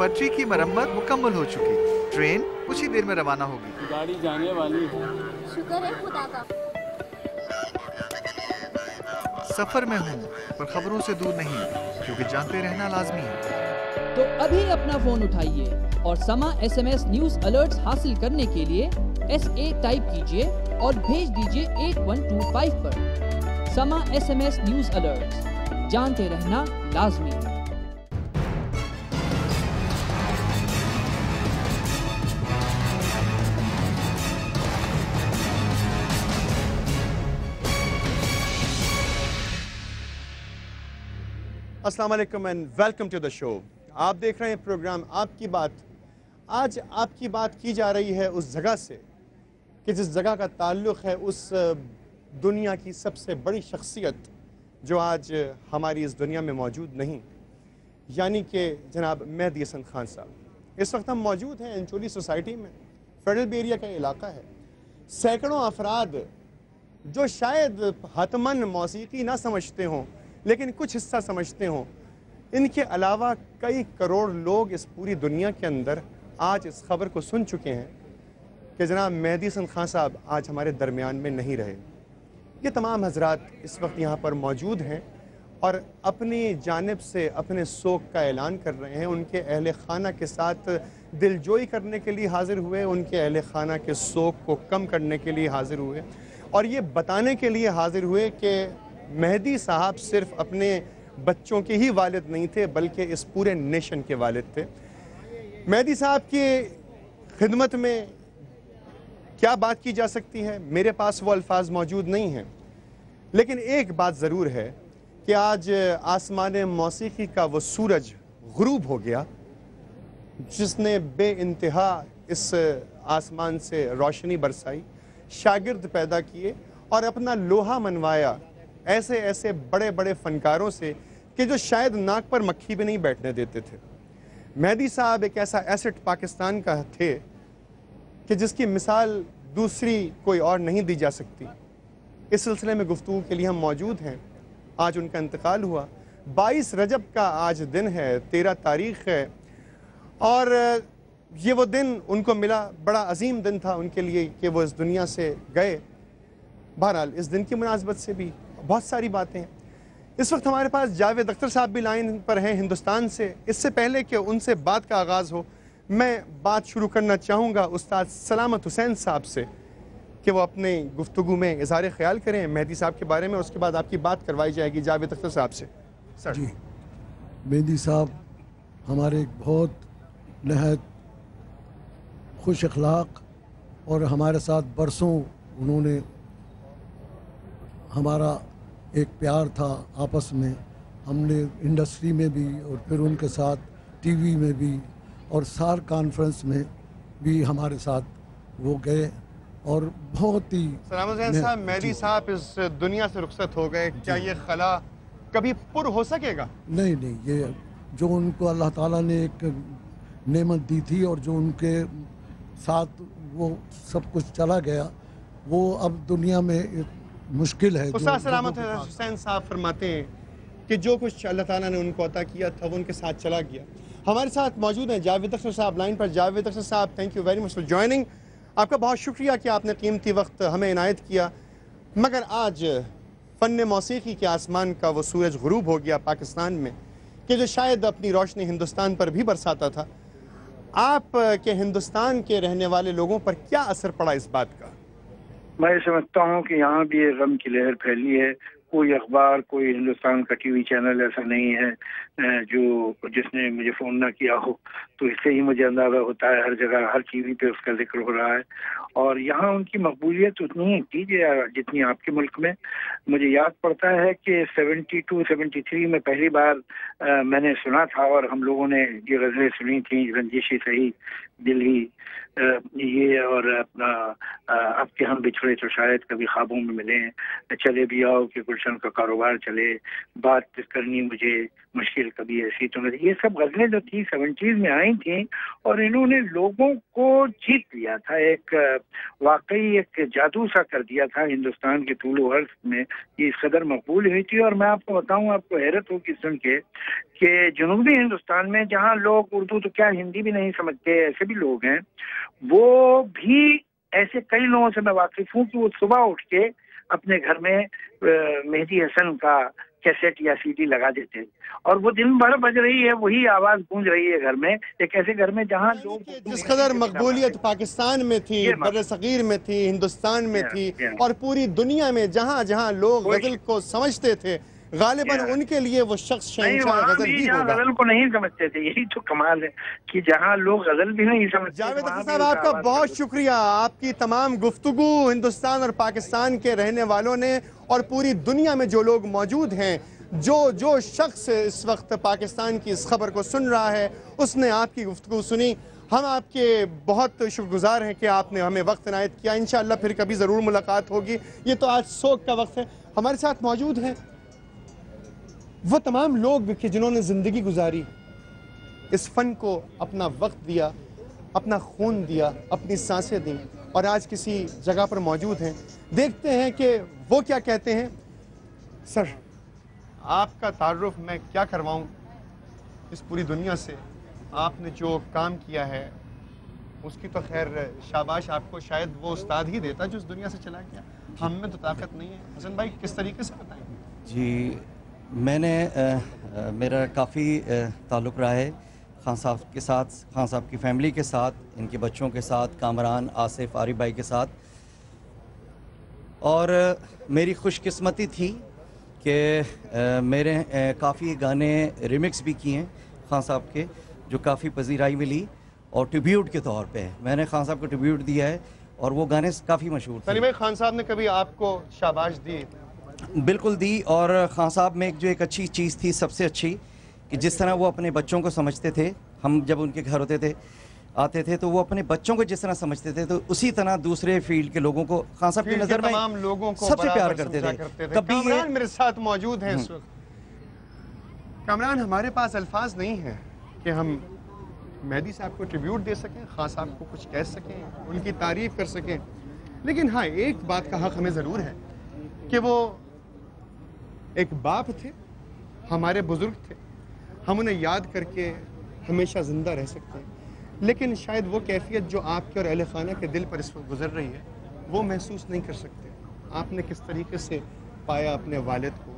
पटरी की मरम्मत मुकम्मल हो चुकी। ट्रेन कुछ ही देर में रवाना होगी। गाड़ी जाने वाली है। शुक्र है खुदा का। सफर में हूँ पर खबरों से दूर नहीं, क्योंकि जानते रहना लाजमी है। तो अभी अपना फोन उठाइए और समा SMS न्यूज अलर्ट्स हासिल करने के लिए SA टाइप कीजिए और भेज दीजिए 8125 पर। समा SMS न्यूज अलर्ट्स, जानते रहना लाजमी है। अस्सलाम वालेकुम and welcome to the show. आप देख रहे हैं प्रोग्राम आपकी बात। आज आपकी बात की जा रही है उस जगह से कि जिस जगह का ताल्लुक़ है उस दुनिया की सबसे बड़ी शख्सियत जो आज हमारी इस दुनिया में मौजूद नहीं, यानी कि जनाब मेहदी हसन खान साहब। इस वक्त हम मौजूद हैं इंचोली सोसाइटी में, फेडरल बे एरिया का इलाका है। सैकड़ों अफराद जो शायद हतमन मौसीकी ना समझते हों लेकिन कुछ हिस्सा समझते हों, इनके अलावा कई करोड़ लोग इस पूरी दुनिया के अंदर आज इस खबर को सुन चुके हैं कि जनाब मेहदी हसन खान साहब आज हमारे दरमियान में नहीं रहे। ये तमाम हजरात इस वक्त यहाँ पर मौजूद हैं और अपनी जानिब से अपने सोग का ऐलान कर रहे हैं। उनके अहल खाना के साथ दिलजोई करने के लिए हाजिर हुए, उनके अहल खाना के सोग को कम करने के लिए हाजिर हुए और ये बताने के लिए हाजिर हुए कि मेहदी साहब सिर्फ अपने बच्चों के ही वालिद नहीं थे बल्कि इस पूरे नेशन के वालिद थे। मेहदी साहब की खिदमत में क्या बात की जा सकती है, मेरे पास वो अल्फाज मौजूद नहीं हैं, लेकिन एक बात ज़रूर है कि आज आसमान मौसीकी का वो सूरज गुरूब हो गया जिसने बेइंतहा इस आसमान से रोशनी बरसाई, शागिर्द पैदा किए और अपना लोहा मनवाया ऐसे ऐसे बड़े बड़े फनकारों से कि जो शायद नाक पर मक्खी भी नहीं बैठने देते थे। मेहदी साहब एक ऐसा एसेट पाकिस्तान का थे कि जिसकी मिसाल दूसरी कोई और नहीं दी जा सकती। इस सिलसिले में गुफ्तगू के लिए हम मौजूद हैं। आज उनका इंतकाल हुआ, 22 रजब का आज दिन है, 13 तारीख़ है और ये वो दिन उनको मिला, बड़ा अजीम दिन था उनके लिए कि वो इस दुनिया से गए। बहरहाल इस दिन की मुनासबत से भी बहुत सारी बातें हैं। इस वक्त हमारे पास जावेद अख्तर साहब भी लाइन पर हैं हिंदुस्तान से। इससे पहले कि उनसे बात का आगाज़ हो, मैं बात शुरू करना चाहूँगा उस्ताद सलामत हुसैन साहब से कि वो अपने गुफ्तगू में इज़हार ख्याल करें मेहदी साहब के बारे में। उसके बाद आपकी बात करवाई जाएगी जावेद अख्तर साहब से। सर जी, मेहदी साहब हमारे एक बहुत नहायत खुश अखलाक और हमारे साथ बरसों उन्होंने हमारा एक प्यार था आपस में। हमने इंडस्ट्री में भी और फिर उनके साथ टीवी में भी और सार कॉन्फ्रेंस में भी हमारे साथ वो गए और बहुत ही सलामत हुसैन साहब, मेहदी साहब इस दुनिया से रुखसत हो गए, क्या ये खला कभी पुर हो सकेगा? नहीं, ये जो उनको अल्लाह ताला ने एक नेमत दी थी और जो उनके साथ वो सब कुछ चला गया, वो अब दुनिया में मुश्किल है। उस्ताद सलामत हुसैन साहब फरमाते हैं कि जो कुछ अल्लाह ताला ने उनको अता किया था वो उनके साथ चला गया। हमारे साथ मौजूद हैं जावेद अख्तर साहब लाइन पर। जावेद अख्तर साहब, thank you very much for joining. आपका बहुत शुक्रिया कि आपने कीमती वक्त हमें इनायत किया। मगर आज फ़न मौसीकी के आसमान का वो सूरज गुरूब हो गया पाकिस्तान में कि जो शायद अपनी रोशनी हिंदुस्तान पर भी बरसाता था। आप के हिंदुस्तान के रहने वाले लोगों पर क्या असर पड़ा इस बात का? मैं समझता हूँ कि यहाँ भी एक गम की लहर फैली है। कोई अखबार, कोई हिंदुस्तान का टीवी चैनल ऐसा नहीं है जिसने मुझे फ़ोन ना किया हो, तो इससे ही मुझे अंदाज़ा होता है हर जगह हर टीवी पे उसका जिक्र हो रहा है। और यहाँ उनकी मकबूलियत उतनी ही थी जितनी आपके मुल्क में। मुझे याद पड़ता है कि 72-73 में पहली बार मैंने सुना था और हम लोगों ने ये गज़लें सुनी थी, रंजिशी सही दिल ही ये और अपना अब के हम बिछड़े तो शायद कभी ख्वाबों में मिले, चले भी आओ कि गुलशन हसन का कारोबार चले, बात करनी मुझे मुश्किल कभी ऐसी तो नहीं। ये सब गज़लें जो थी 70s में आई थी और इन्होंने लोगों को जीत लिया था, एक वाकई एक जादू सा कर दिया था हिंदुस्तान के तूल अर्ज़ में। ये इस कदर मकबूल हुई थी। और मैं आपको बताऊं, आपको हैरत होगी सुन के कि जनूबी हिंदुस्तान में जहां लोग उर्दू तो क्या हिंदी भी नहीं समझते, ऐसे भी लोग हैं, वो भी ऐसे कई लोगों से मैं वाकिफ हूँ कि वो सुबह उठ के अपने घर में मेहदी हसन का कैसेट या सीडी लगा देते हैं और वो दिन भर बज रही है, वही आवाज गूंज रही है घर में, एक ऐसे घर में जहां लोग जिस कदर मकबूलियत पाकिस्तान में थी, बर्र-ए-सगीर में थी, हिंदुस्तान में थी और पूरी दुनिया में जहां जहां लोग गजल को समझते थे, गालिबन उनके लिए वो शख्स शहंशाह गजल ही होगा। गजल को नहीं समझते थे, यही तो कमाल है कि जहां लोग गजल भी नहीं समझते। जावेद अख्तर साहब, आपका बहुत शुक्रिया। आपकी तमाम गुफ्तगू हिंदुस्तान और पाकिस्तान के रहने वालों ने और पूरी दुनिया में जो लोग मौजूद हैं, जो शख्स इस वक्त पाकिस्तान की इस खबर को सुन रहा है, उसने आपकी गुफ्तगू सुनी। हम आपके बहुत शुक्रगुजार हैं कि आपने हमें वक्त इनायत किया। इंशाअल्लाह फिर कभी ज़रूर मुलाकात होगी। ये तो आज शोक का वक्त है। हमारे साथ मौजूद हैं वो तमाम लोग कि जिन्होंने ज़िंदगी गुजारी, इस फ़न को अपना वक्त दिया, अपना खून दिया, अपनी सांसें दी और आज किसी जगह पर मौजूद हैं। देखते हैं कि वो क्या कहते हैं। सर, आपका तारुफ मैं क्या करवाऊं इस पूरी दुनिया से। आपने जो काम किया है उसकी तो खैर शाबाश आपको शायद वो उस्ताद ही देता जो इस दुनिया से चला गया। हम में तो ताकत नहीं है। हसन भाई, किस तरीके से बताएंगे? जी, मैंने मेरा काफ़ी ताल्लुक़ रहा है खान साहब के साथ, खान साहब की फ़ैमिली के साथ, इनके बच्चों के साथ, कामरान, आसिफ, आरिफ भाई के साथ। और मेरी खुशकिस्मती थी कि मेरे काफ़ी गाने रिमिक्स भी किए हैं खान साहब के, जो काफ़ी पजीराई मिली और ट्रिब्यूट के तौर पे मैंने खान साहब को ट्रिब्यूट दिया है और वो गाने काफ़ी मशहूर थे। सलीम भाई, खान साहब ने कभी आपको शाबाश दी? बिल्कुल दी। और खान साहब में एक अच्छी चीज़ थी, सबसे अच्छी, कि जिस तरह वो अपने बच्चों को समझते थे, हम जब उनके घर होते थे आते थे तो वो अपने बच्चों को जिस तरह समझते थे तो उसी तरह दूसरे फील्ड के लोगों को खान साहब की नज़र में तमाम लोगों को सबसे प्यार करते थे। कभी कामरान मेरे साथ मौजूद हैं इस वक्त। कामरान, हमारे पास अल्फाज नहीं है कि हम मेहदी साहब को ट्रिब्यूट दे सकें, खान साहब को कुछ कह सकें, उनकी तारीफ कर सकें, लेकिन हाँ, एक बात का हक हमें ज़रूर है कि वो एक बाप थे, हमारे बुजुर्ग थे, हम उन्हें याद करके हमेशा ज़िंदा रह सकते हैं। लेकिन शायद वो कैफियत जो आपके और अहले खाना के दिल पर इस वक्त गुजर रही है, वो महसूस नहीं कर सकते। आपने किस तरीके से पाया अपने वालिद को,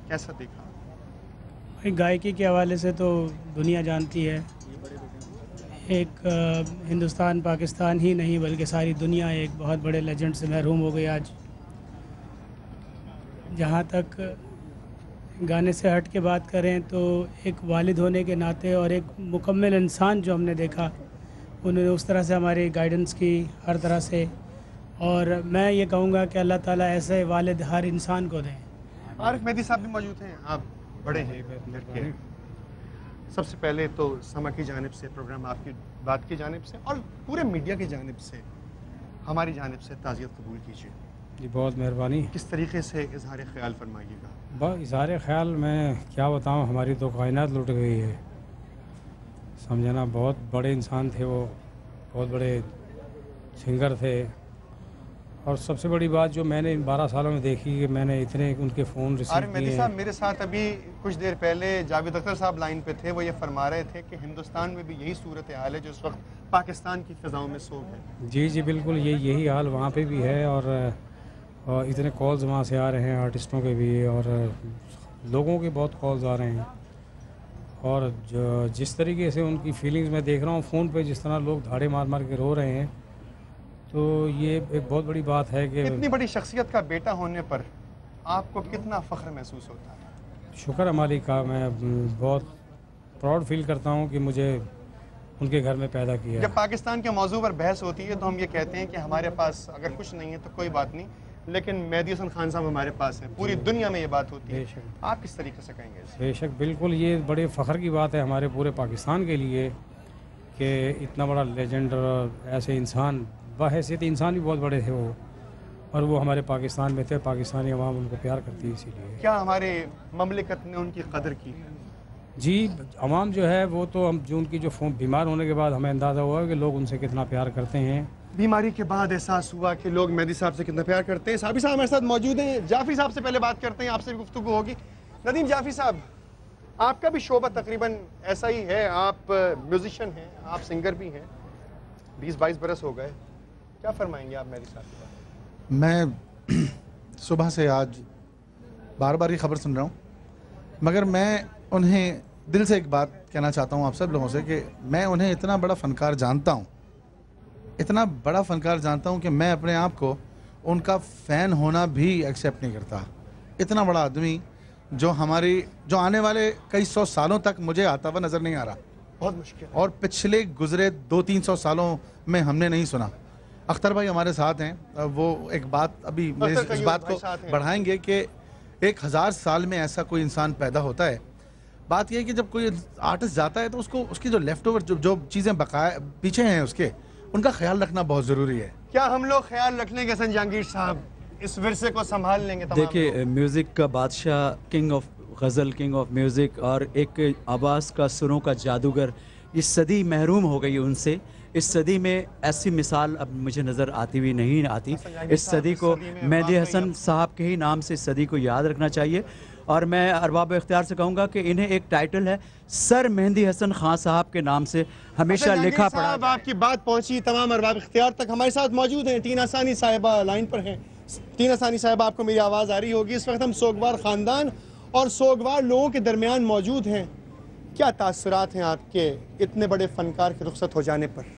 कैसा देखा? गायकी के हवाले से तो दुनिया जानती है, एक हिंदुस्तान पाकिस्तान ही नहीं बल्कि सारी दुनिया एक बहुत बड़े लेजेंड से महरूम हो गई आज। जहाँ तक गाने से हट के बात करें तो एक वालिद होने के नाते और एक मुकम्मल इंसान जो हमने देखा, उन्होंने उस तरह से हमारी गाइडेंस की हर तरह से, और मैं ये कहूँगा कि अल्लाह ताला ऐसे वालिद हर इंसान को दें। आरिफ मेहदी साहब भी मौजूद हैं, आप बड़े हैं लड़के। सबसे पहले तो समा की जानिब से, प्रोग्राम आपकी बात की जानिब से और पूरे मीडिया की जानिब से, हमारी जानिब से ताज़ियत कबूल कीजिए। जी, बहुत मेहरबानी। किस तरीके से इजहार ख्याल फरमाइएगा? बस इजहार ख्याल मैं क्या बताऊं, हमारी तो कायनात लुट गई है, समझना। बहुत बड़े इंसान थे वो, बहुत बड़े सिंगर थे। और सबसे बड़ी बात जो मैंने इन 12 सालों में देखी कि मैंने इतने उनके फ़ोन रिसीव किए हैं। मेरे साथ अभी कुछ देर पहले जावेद अख्तर साहब लाइन पे थे, वो ये फरमा रहे थे कि हिंदुस्तान में भी यही सूरत हाल है जो इस वक्त पाकिस्तान की फ़िज़ाओं में सोग है। जी जी, बिल्कुल यही हाल वहाँ पे भी है। और इतने कॉल्स वहाँ से आ रहे हैं आर्टिस्टों के भी और लोगों के बहुत कॉल्स आ रहे हैं। और जिस तरीके से उनकी फीलिंग्स मैं देख रहा हूँ फ़ोन पे, जिस तरह लोग धाड़े मार मार के रो रहे हैं, तो ये एक बहुत बड़ी बात है कि इतनी बड़ी शख्सियत का बेटा होने पर आपको कितना फ़ख्र महसूस होता है? शुक्र मालिक का, मैं बहुत प्राउड फील करता हूँ कि मुझे उनके घर में पैदा किया। जब पाकिस्तान के मौजू पर बहस होती है तो हम ये कहते हैं कि हमारे पास अगर कुछ नहीं है तो कोई बात नहीं, लेकिन मेहदी हसन खान साहब हमारे पास है। पूरी दुनिया में ये बात होती है। आप किस तरीके से कहेंगे? बेशक, बिल्कुल ये बड़े फ़ख्र की बात है हमारे पूरे पाकिस्तान के लिए कि इतना बड़ा लेजेंड और ऐसे इंसान, बहैसियत इंसान भी बहुत बड़े थे वो, और वो हमारे पाकिस्तान में थे, पाकिस्तानी अवाम उनको प्यार करती है इसीलिए। क्या हमारे ममलिकत ने उनकी कदर की है? जी, अवाम जो है वो तो हम जो उनकी जो बीमार होने के बाद हमें अंदाज़ा हुआ कि लोग उनसे कितना प्यार करते हैं। बीमारी के बाद एहसास हुआ कि लोग मेहदी साहब से कितना प्यार करते हैं। साबिर साहब हमारे साथ मौजूद हैं। जाफरी साहब से पहले बात करते हैं, आपसे भी गुफ्तगू होगी। नदीम जाफरी साहब, आपका भी शोबा तकरीबन ऐसा ही है, आप म्यूजिशियन हैं, आप सिंगर भी हैं, 20-22 बरस हो गए, क्या फरमाएंगे आप मेहदी साहब के बारे में? मैं सुबह से आज बार बार ये खबर सुन रहा हूँ, मगर मैं उन्हें दिल से एक बात कहना चाहता हूँ आप सब लोगों से कि मैं उन्हें इतना बड़ा फ़नकार जानता हूँ, इतना बड़ा फ़नकार जानता हूँ कि मैं अपने आप को उनका फ़ैन होना भी एक्सेप्ट नहीं करता। इतना बड़ा आदमी जो जो आने वाले कई सौ सालों तक मुझे आता हुआ नज़र नहीं आ रहा, बहुत मुश्किल, और पिछले गुजरे 200-300 सालों में हमने नहीं सुना। अख्तर भाई हमारे साथ हैं, वो एक बात अभी इस बात को बढ़ाएंगे कि 1000 साल में ऐसा कोई इंसान पैदा होता है। बात यह है कि जब कोई आर्टिस्ट जाता है तो उसको उसकी जो लेफ्ट ओवर जो चीज़ें बकाया पीछे हैं उसके, उनका ख्याल रखना बहुत ज़रूरी है। क्या हम लोग ख्याल रख लेंगे हसन जहांगीर साहब, इस विरसे को संभाल लेंगे? देखिए, म्यूज़िक का बादशाह, king of ghazal, king of music, और एक आवाज़ का, सुरों का जादूगर, इस सदी महरूम हो गई उनसे। इस सदी में ऐसी मिसाल अब मुझे नज़र आती हुई नहीं आती। इस सदी को मेहदी हसन साहब के ही नाम से इस सदी को याद रखना चाहिए। और मैं अरबाब इख्तियार से कहूँगा कि इन्हें एक टाइटल है सर मेहदी हसन खान साहब के नाम से हमेशा लिखा पड़ा। आपकी बात पहुँची तमाम अरबाब इख्तियार तक। हमारे साथ मौजूद हैं टीना सानी साहिबा, लाइन पर हैं। टीना सानी साहिबा, आपको मेरी आवाज़ आ रही होगी। इस वक्त हम सोगवार ख़ानदान और सोगवार लोगों के दरमियान मौजूद हैं। क्या तासुरात हैं आपके इतने बड़े फ़नकार के रुखसत हो जाने पर?